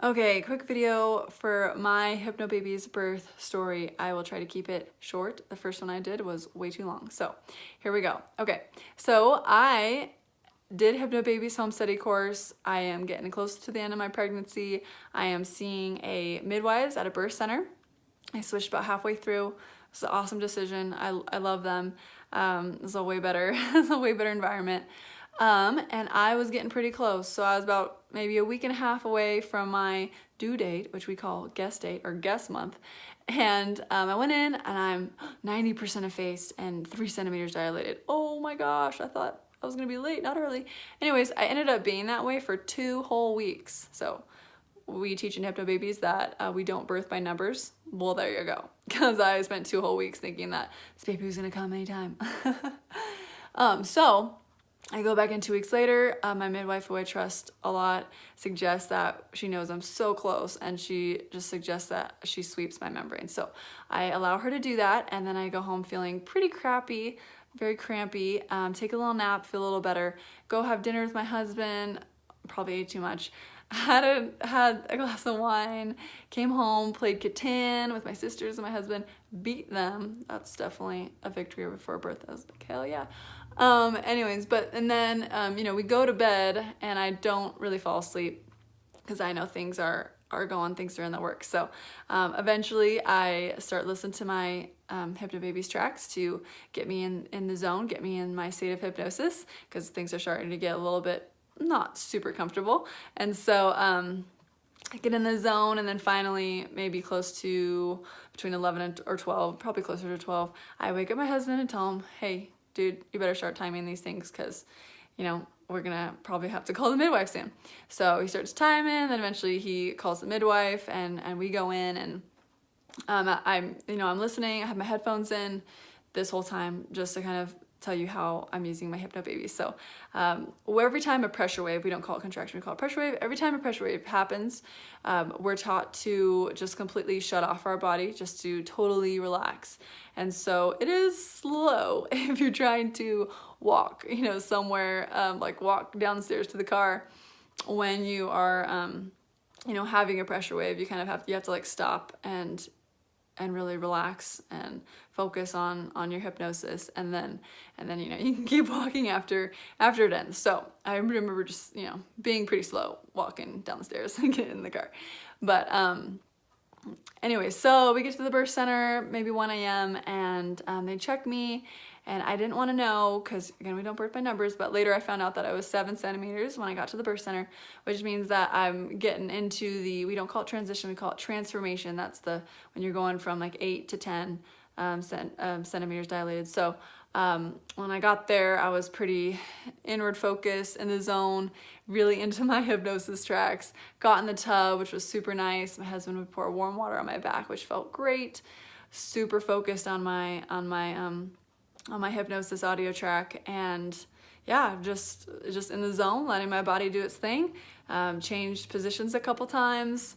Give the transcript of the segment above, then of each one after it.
Okay, quick video for my Hypnobabies birth story. I will try to keep it short. The first one I did was way too long. So here we go. Okay, so I did Hypnobabies home study course. I am getting close to the end of my pregnancy. I am seeing a midwives at a birth center. I switched about halfway through. It's an awesome decision. I love them. It's a way better, it's a way better environment. And I was getting pretty close. So I was about maybe a week and a half away from my due date, which we call guest date or guest month. And I went in and I'm 90% effaced and 3 centimeters dilated. Oh my gosh, I thought I was gonna be late, not early. Anyways, I ended up being that way for 2 whole weeks. So we teach in Hypnobabies that we don't birth by numbers. Well, there you go. Because I spent 2 whole weeks thinking that this baby was gonna come anytime. So I go back in 2 weeks later. My midwife, who I trust a lot, suggests that she knows I'm so close, and she just suggests that she sweeps my membrane. So I allow her to do that, and then I go home feeling pretty crappy, very crampy, take a little nap, feel a little better, go have dinner with my husband, probably ate too much, had a glass of wine, came home, played Catan with my sisters and my husband, beat them. That's definitely a victory before birth. I was like, hell yeah. Anyways, and then, we go to bed and I don't really fall asleep because I know things are going, things are in the works. So, eventually I start listening to my, Hypnobabies tracks to get me in the zone, get me in my state of hypnosis, because things are starting to get a little bit not super comfortable. And so, I get in the zone, and then finally, maybe close to between 11 or 12, probably closer to 12, I wake up my husband and tell him, hey, dude, you better start timing these things because, we're gonna probably have to call the midwife soon. So he starts timing, then eventually he calls the midwife, and we go in, and I'm listening. I have my headphones in this whole time just to kind of tell you how I'm using my Hypnobabies. So every time a pressure wave, we don't call it contraction, we call it pressure wave. Every time a pressure wave happens, we're taught to just completely shut off our body, just to totally relax. And so it is slow if you're trying to walk, somewhere, like walk downstairs to the car. When you are, having a pressure wave, you have to like stop and really relax and focus on your hypnosis, and then you can keep walking after it ends. So I remember just being pretty slow walking down the stairs and getting in the car. But anyway, so we get to the birth center maybe 1 a.m. and they check me, and I didn't want to know because, again, we don't birth by numbers, but later I found out that I was 7 centimeters when I got to the birth center, which means that I'm getting into we don't call it transition, we call it transformation. That's when you're going from like 8 to 10 centimeters dilated. So when I got there, I was pretty inward focused, in the zone, really into my hypnosis tracks, got in the tub, which was super nice. My husband would pour warm water on my back, which felt great. Super focused on my hypnosis audio track, and yeah, just in the zone, letting my body do its thing. Changed positions a couple times,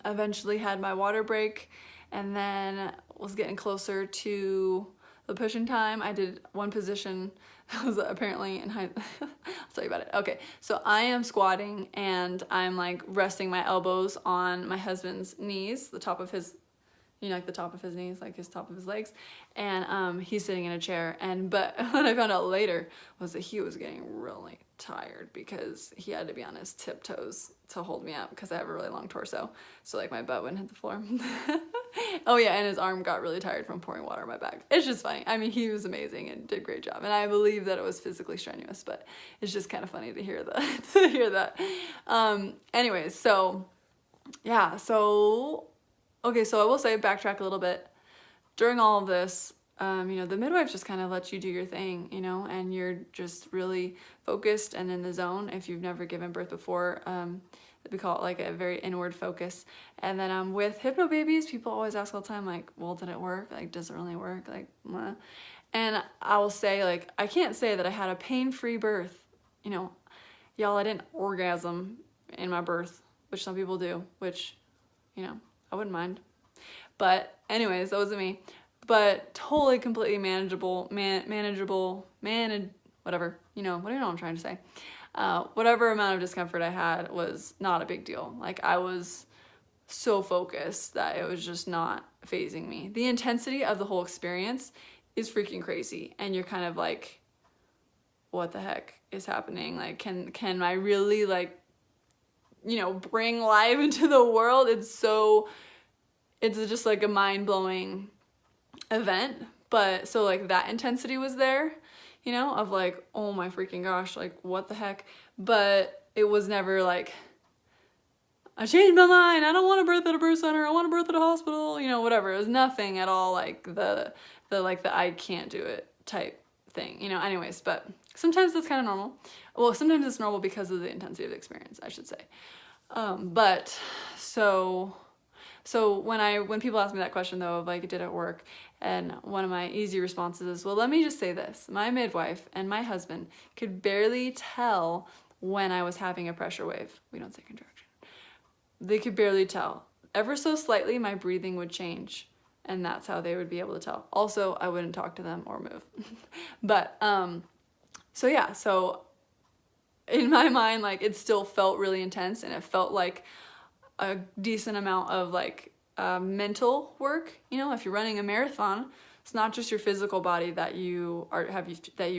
eventually had my water break, and then was getting closer to the pushing time. I did one position that was apparently in high. I'll tell you about it. Okay, so I am squatting and I'm like resting my elbows on my husband's knees, the top of his, like the top of his knees, like his top of his legs, and he's sitting in a chair. But what I found out later was that he was getting really tired because he had to be on his tiptoes to hold me up because I have a really long torso, so like my butt wouldn't hit the floor. Oh yeah, and his arm got really tired from pouring water on my back. It's just funny. I mean, he was amazing and did a great job, and I believe that it was physically strenuous, but it's just kind of funny to hear that. Anyways, so yeah, okay, so I will say, backtrack a little bit. During all of this, the midwife just kind of lets you do your thing, and you're just really focused and in the zone. If you've never given birth before, we call it like a very inward focus. And then with Hypnobabies, people always ask all the time, like, well, did it work? Like, does it really work? Like, meh. And I will say, like, I can't say that I had a pain-free birth. Y'all, I didn't orgasm in my birth, which some people do, which, I wouldn't mind. But anyways, that wasn't me. But totally, completely manageable, whatever. What do you know what I'm trying to say? whatever amount of discomfort I had was not a big deal. Like I was so focused that it was just not phasing me. The intensity of the whole experience is freaking crazy, and you're kind of like, what the heck is happening? Like, can I really, like, you know, bring life into the world? It's just like a mind-blowing event. But so like that intensity was there, you know, of like, oh my freaking gosh, like what the heck? But it was never like, I changed my mind, I don't want to birth at a birth center, I want to birth at a hospital, you know, whatever. It was nothing at all like the I can't do it type thing, you know. Anyways, but sometimes that's kind of normal. Well, sometimes it's normal because of the intensity of the experience, I should say. But so when people ask me that question though of like, did it work? And one of my easy responses is, well, let me just say this. My midwife and my husband could barely tell when I was having a pressure wave. We don't say contraction. They could barely tell. Ever so slightly, my breathing would change, and that's how they would be able to tell. Also, I wouldn't talk to them or move. But, so yeah, so in my mind, like, it still felt really intense, and it felt like a decent amount of like mental work. You know, if you're running a marathon, it's not just your physical body that you've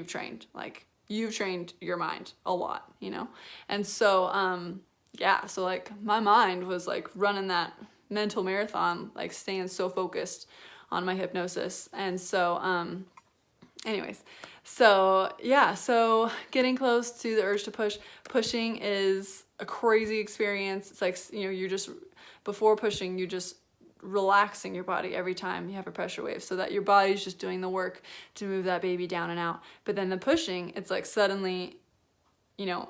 trained. Like, you've trained your mind a lot, you know. And so yeah, so like my mind was like running that mental marathon, like staying so focused on my hypnosis. And so anyways, so yeah, so getting close to the urge to pushing is a crazy experience. It's like, you know, you're just, before pushing, you're just relaxing your body every time you have a pressure wave, so that your body's just doing the work to move that baby down and out. But then the pushing, it's like suddenly, you know,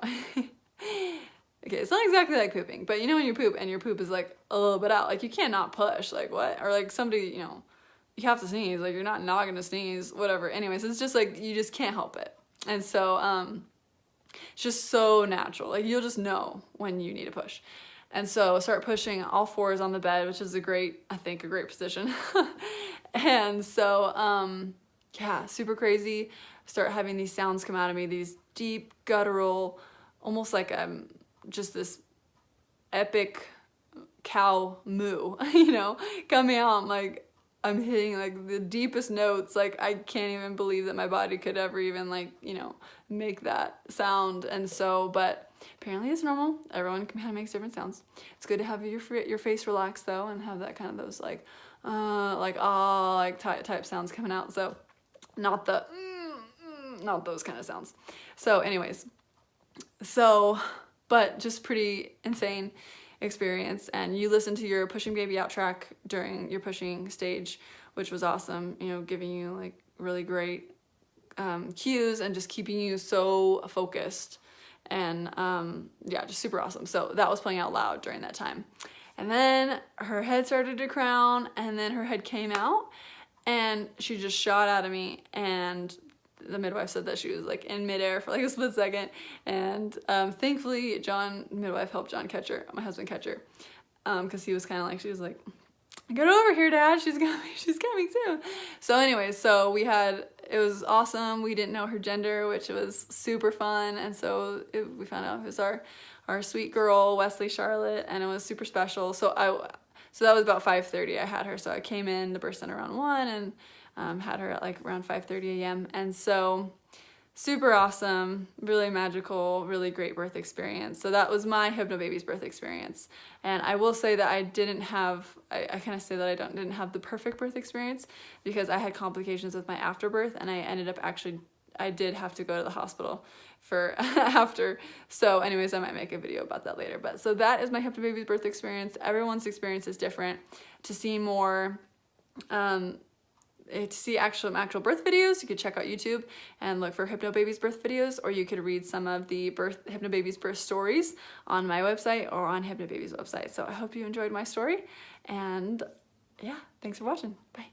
okay, it's not exactly like pooping, but you know when you poop and your poop is like a little bit out, like you can't not push, like what? Or like somebody, you know, you have to sneeze, like you're not gonna sneeze, whatever. Anyways, it's just like, you just can't help it. And so it's just so natural. Like you'll just know when you need to push. And so start pushing all fours on the bed, which is I think a great position. And so yeah, super crazy. Start having these sounds come out of me, these deep guttural, almost like just this epic cow moo, you know, coming out. I'm hitting like the deepest notes. Like I can't even believe that my body could ever even like, you know, make that sound. And so, but apparently it's normal. Everyone kind of makes different sounds. It's good to have your face relaxed though, and have that kind of those like type sounds coming out. So not the not those kind of sounds. So anyways, but just pretty insane experience. And you listen to your pushing baby out track during your pushing stage, which was awesome, you know, giving you like really great cues and just keeping you so focused. And yeah, just super awesome. So that was playing out loud during that time. And then her head started to crown, and then her head came out, and she just shot out of me. And the midwife said that she was like in midair for like a split second. And thankfully midwife helped John catch her, my husband catch her. Cause he was kind of like, she was like, get over here, Dad, she's coming soon. So anyways, so it was awesome. We didn't know her gender, which was super fun. And so we found out it was our sweet girl, Wesley Charlotte, and it was super special. So that was about 5:30 I had her. So I came in the birth center around 1 and had her at like around 5:30 a.m. And so super awesome, really magical, really great birth experience. So that was my Hypnobabies birth experience. And I will say that I didn't have, I kind of say that I didn't have the perfect birth experience, because I had complications with my afterbirth, and I ended up I did have to go to the hospital for after. So anyways, I might make a video about that later. But so that is my Hypnobabies birth experience. Everyone's experience is different. To see more, to see actual birth videos, you could check out YouTube and look for Hypnobabies birth videos, or you could read some of the Hypnobabies birth stories on my website or on Hypnobabies website. So I hope you enjoyed my story, and yeah, thanks for watching. Bye.